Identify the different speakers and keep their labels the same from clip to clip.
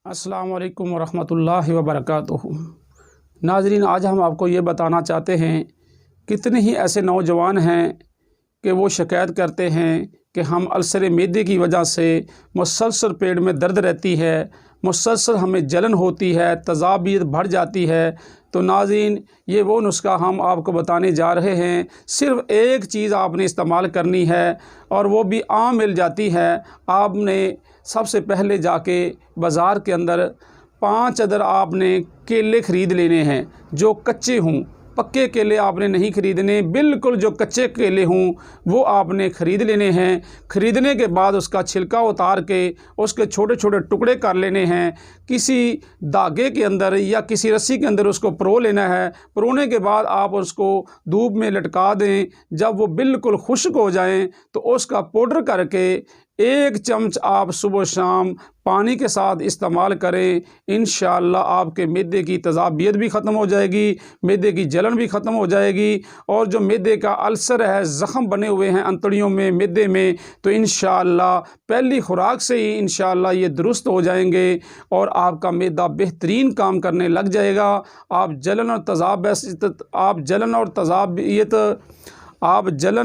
Speaker 1: अस्सलाम वालेकुम वरहमतुल्लाहि वबरकातुहू। नाज़रीन, आज हम आपको ये बताना चाहते हैं कितने ही ऐसे नौजवान हैं कि वो शिकायत करते हैं कि हम अल्सर मैदे की वजह से मुसलसल पेट में दर्द रहती है, मुसलसल हमें जलन होती है, तज़ाबियत बढ़ जाती है। तो नाज़रीन, ये वो नुस्खा हम आपको बताने जा रहे हैं। सिर्फ़ एक चीज़ आपने इस्तेमाल करनी है और वो भी आम मिल जाती है। आपने सबसे पहले जाके बाज़ार के अंदर 5 अदर आपने केले ख़रीद लेने हैं जो कच्चे हों। पक्के केले आपने नहीं ख़रीदने, बिल्कुल जो कच्चे केले हों वो आपने ख़रीद लेने हैं। ख़रीदने के बाद उसका छिलका उतार के उसके छोटे छोटे टुकड़े कर लेने हैं। किसी धागे के अंदर या किसी रस्सी के अंदर उसको परो लेना है। परोने के बाद आप उसको धूप में लटका दें। जब वो बिल्कुल खुश्क हो जाएं तो उसका पाउडर करके 1 चम्मच आप सुबह शाम पानी के साथ इस्तेमाल करें। इंशाअल्लाह आपके मैदे की तज़ाबियत भी ख़त्म हो जाएगी, मैदे की जलन भी ख़त्म हो जाएगी। और जो मैदे का अल्सर है, ज़ख़म बने हुए हैं अंतड़ियों में, मैदे में, तो इंशाअल्लाह पहली खुराक से ही इंशाअल्लाह ये दुरुस्त हो जाएंगे और आपका मैदा बेहतरीन काम करने लग जाएगा। आप जलन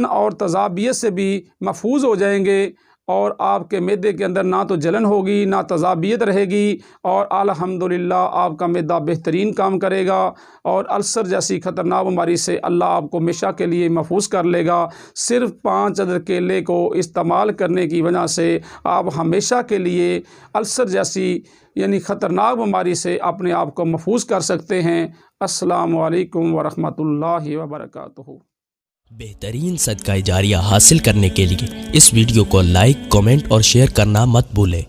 Speaker 1: और तज़ाबियत से भी महफूज हो जाएंगे और आपके मैदे के अंदर ना तो जलन होगी ना तज़ाबियत रहेगी और अल्हम्दुलिल्लाह आपका मैदा बेहतरीन काम करेगा और अल्सर जैसी ख़तरनाक बीमारी से अल्लाह आपको हमेशा के लिए महफूज कर लेगा। सिर्फ़ 5 अदर केले को इस्तेमाल करने की वजह से आप हमेशा के लिए अल्सर जैसी यानी ख़तरनाक बीमारी से अपने आप को महफूज कर सकते हैं। अस्सलामु अलैकुम वरहमतुल्लाहि वबरकातुहू।
Speaker 2: बेहतरीन सदका जारिया हासिल करने के लिए इस वीडियो को लाइक, कमेंट और शेयर करना मत भूलें।